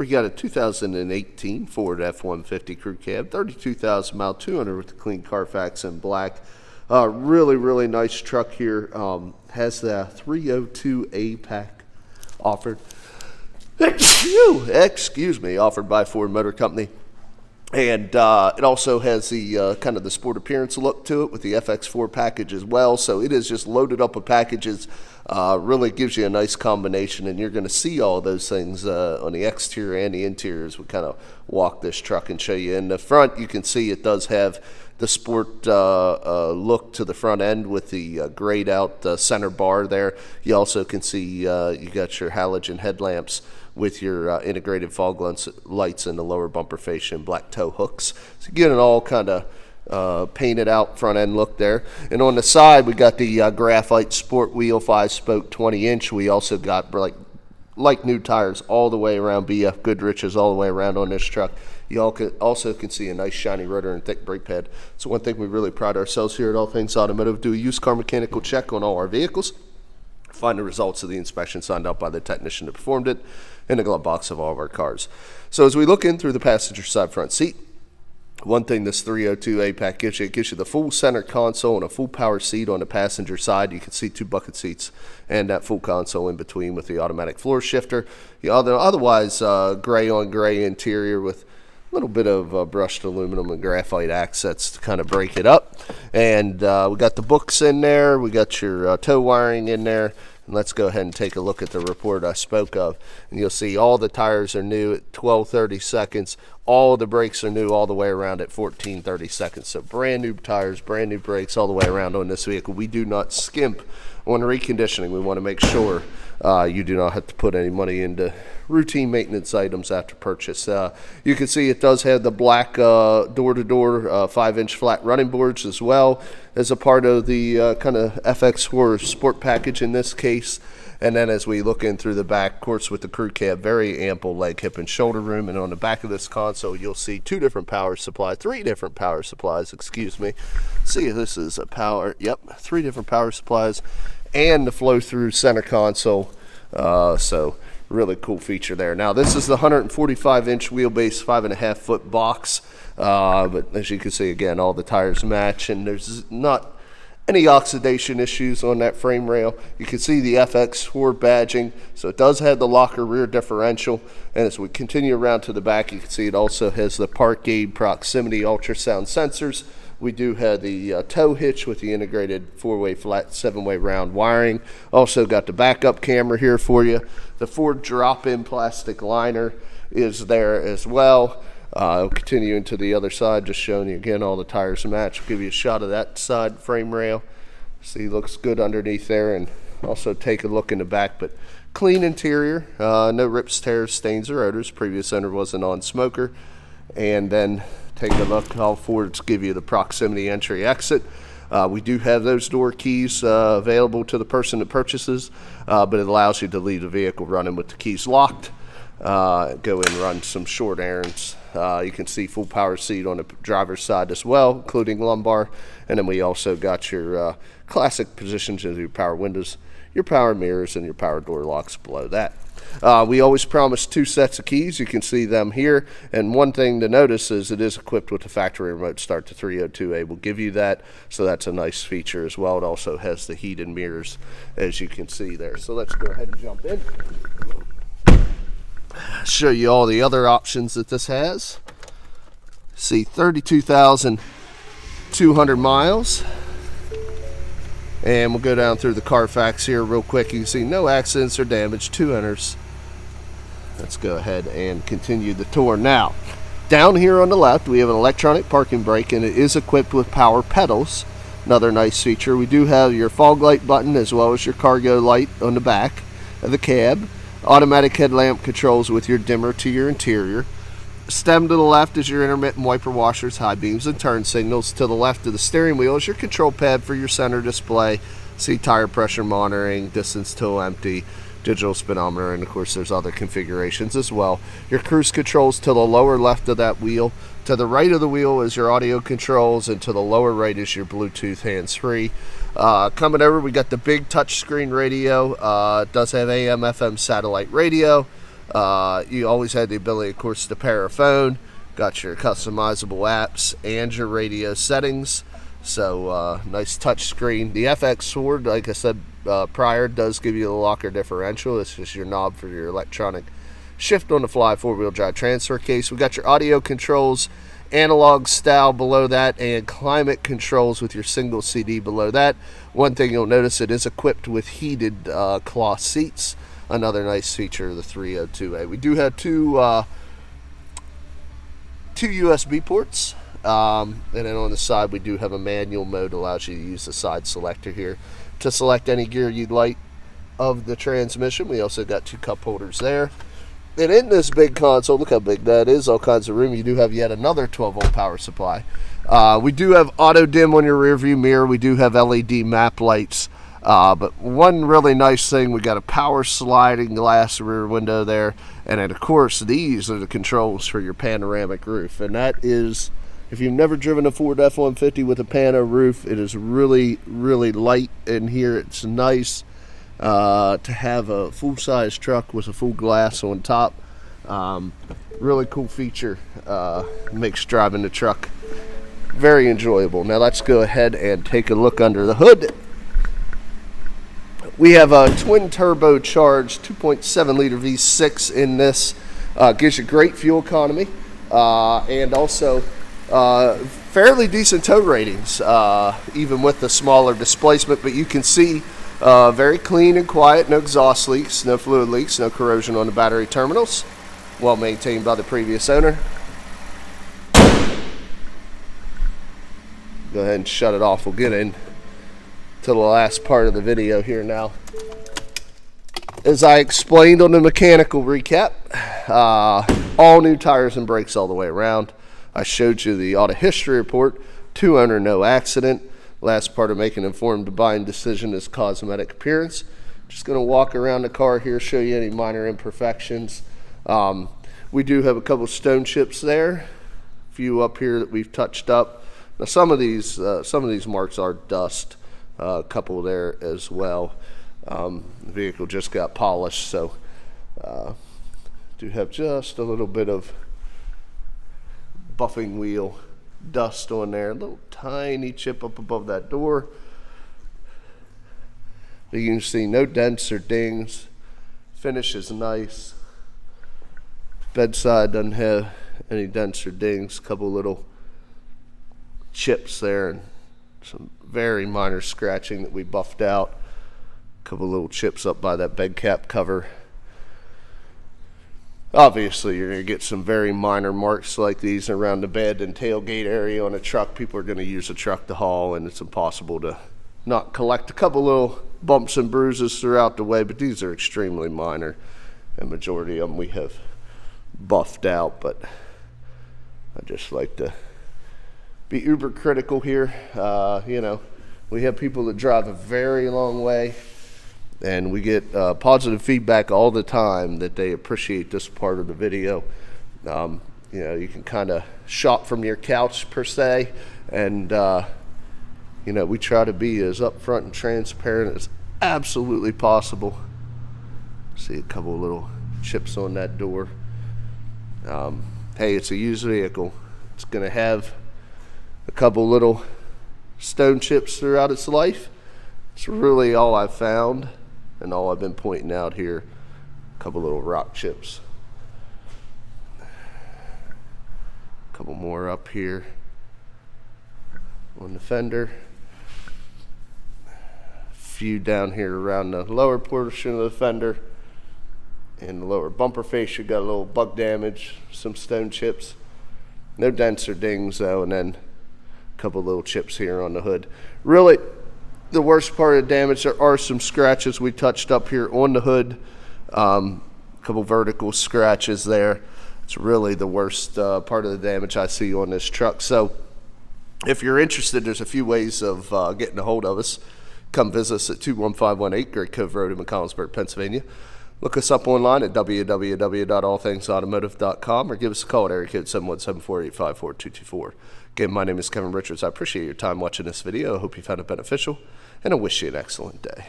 We got a 2018 Ford F-150 Crew Cab, 32,000 mile, 200 with the clean CarFax in black. Really nice truck here. Has the 302A pack offered. Excuse me, offered by Ford Motor Company. And it also has the kind of the sport appearance look to it with the FX4 package as well. So it is just loaded up with packages. Really gives you a nice combination, and you're going to see all those things on the exterior and the interior as we kind of walk this truck and show you. In the front, you can see it does have the sport look to the front end with the grayed out center bar there. You also can see you got your halogen headlamps with your integrated fog lights in the lower bumper fascia and black tow hooks. So you get an all kind of painted out front end look there. And on the side, we got the graphite sport wheel, 5-spoke, 20-inch. We also got like new tires all the way around, BF Goodrich's all the way around on this truck. You also can see a nice shiny rotor and thick brake pad. So one thing we really pride ourselves here at All Things Automotive, do a used car mechanical check on all our vehicles. Find the results of the inspection signed out by the technician that performed it in the glove box of all of our cars. So as we look in through the passenger side front seat, one thing this 302A pack gives you, it gives you the full center console and a full power seat on the passenger side. You can see 2 bucket seats and that full console in between with the automatic floor shifter. Otherwise, gray on gray interior with a little bit of brushed aluminum and graphite accents to kind of break it up. And we got the books in there. We got your tow wiring in there. And let's go ahead and take a look at the report I spoke of. And you'll see all the tires are new at 1230 seconds. All the brakes are new all the way around at 1430 seconds. So brand new tires, brand new brakes all the way around on this vehicle. We do not skimp on reconditioning. We want to make sure you do not have to put any money into routine maintenance items after purchase. You can see it does have the black door-to-door 5-inch flat running boards as well as a part of the kind of FX4 sport package in this case. And then as we look in through the back, of course, with the crew cab, very ample leg, hip, and shoulder room. And on the back of this console, you'll see 3 different power supplies, excuse me. See, this is a power, 3 different power supplies and the flow-through center console. So really cool feature there. Now, this is the 145-inch wheelbase, 5.5-foot box. But as you can see, again, all the tires match, and there's not any oxidation issues on that frame rail. You can see the FX4 badging, so it does have the locker rear differential. And as we continue around to the back, you can see it also has the park aid proximity ultrasound sensors. We do have the tow hitch with the integrated 4-way flat 7-way round wiring. Also got the backup camera here for you. The Ford drop-in plastic liner is there as well. Continuing to the other side, just showing you again all the tires match. I'll give you a shot of that side frame rail. See, looks good underneath there, and also take a look in the back. But clean interior, no rips, tears, stains, or odors. Previous owner was a non-smoker. And then take a look how Fords give you the proximity entry exit. We do have those door keys available to the person that purchases, but it allows you to leave the vehicle running with the keys locked. Go and run some short errands. You can see full power seat on the driver's side as well, including lumbar. And then we also got your classic positions of your power windows, your power mirrors, and your power door locks below that. We always promise 2 sets of keys. You can see them here. And one thing to notice is it is equipped with the factory remote start. The 302A will give you that, so that's a nice feature as well. It also has the heated mirrors, as you can see there. So let's go ahead and jump in. Show you all the other options that this has. See, 32,200 miles. And we'll go down through the CarFax here real quick. You can see no accidents or damage, 2 owners. Let's go ahead and continue the tour. Now, down here on the left, we have an electronic parking brake, and it is equipped with power pedals. Another nice feature. We do have your fog light button as well as your cargo light on the back of the cab. Automatic headlamp controls with your dimmer to your interior. Stem to the left is your intermittent wiper washers, high beams, and turn signals. To the left of the steering wheel is your control pad for your center display. See tire pressure monitoring, distance till empty, digital speedometer, and of course there's other configurations as well. Your cruise controls to the lower left of that wheel. To the right of the wheel is your audio controls, and to the lower right is your Bluetooth hands-free. Coming over, we got the big touchscreen radio. It does have AM/FM satellite radio. You always had the ability, of course, to pair a phone. Got your customizable apps and your radio settings. So nice touch screen. The FX Ford, like I said prior, does give you the locker differential. This is your knob for your electronic shift on the fly 4-wheel drive transfer case. We got your audio controls, analog style below that, and climate controls with your single CD below that. One thing you'll notice, it is equipped with heated cloth seats. Another nice feature of the 302A. We do have two USB ports. And then on the side we do have a manual mode, allows you to use the side selector here to select any gear you'd like of the transmission. We also got 2 cup holders there. And in this big console, look how big that is, all kinds of room. You do have yet another 12-volt power supply. We do have auto dim on your rear view mirror. We do have LED map lights. But one really nice thing, we got a power sliding glass rear window there. And then of course these are the controls for your panoramic roof. And that is, if you've never driven a Ford F-150 with a pano roof, it is really, really light in here. It's nice to have a full-size truck with a full glass on top. Really cool feature. Makes driving the truck very enjoyable. Now let's go ahead and take a look under the hood. We have a twin turbocharged 2.7 liter V6 in this. Gives you great fuel economy and also fairly decent tow ratings, even with the smaller displacement. But you can see very clean and quiet, no exhaust leaks, no fluid leaks, no corrosion on the battery terminals. Well maintained by the previous owner. Go ahead and shut it off. We'll get in to the last part of the video here now. As I explained on the mechanical recap, all new tires and brakes all the way around. I showed you the auto history report, 2 owner, no accident. Last part of making an informed buying decision is cosmetic appearance. Just going to walk around the car here, show you any minor imperfections. We do have a couple stone chips there, a few up here that we've touched up. Now some of these marks are dust, a couple there as well. The vehicle just got polished, so do have just a little bit of buffing wheel dust on there, a little tiny chip up above that door. But you can see no dents or dings. Finish is nice. Bedside doesn't have any dents or dings. A couple little chips there and some very minor scratching that we buffed out. A couple little chips up by that bed cap cover. Obviously, you're going to get some very minor marks like these around the bed and tailgate area on a truck. People are going to use a truck to haul, and it's impossible to not collect a couple little bumps and bruises throughout the way, but these are extremely minor, and majority of them we have buffed out. But I just like to be uber critical here. You know, we have people that drive a very long way, and we get positive feedback all the time that they appreciate this part of the video. You know, you can kind of shop from your couch per se, and you know, we try to be as upfront and transparent as absolutely possible. See a couple little chips on that door. Hey, it's a used vehicle. It's going to have a couple little stone chips throughout its life. It's really all I've found and all I've been pointing out here. A couple little rock chips. A couple more up here on the fender. A few down here around the lower portion of the fender. And the lower bumper face, you got a little bug damage, some stone chips. No dents or dings though, and then a couple little chips here on the hood. Really, the worst part of the damage, there are some scratches we touched up here on the hood. A couple vertical scratches there. It's really the worst part of the damage I see on this truck. So if you're interested, there's a few ways of getting a hold of us. Come visit us at 21518 Great Cove Road in McConnellsburg, Pennsylvania. Look us up online at www.allthingsautomotive.com or give us a call at area code 717-485-4224. Again, my name is Kevin Richards. I appreciate your time watching this video. I hope you found it beneficial, and I wish you an excellent day.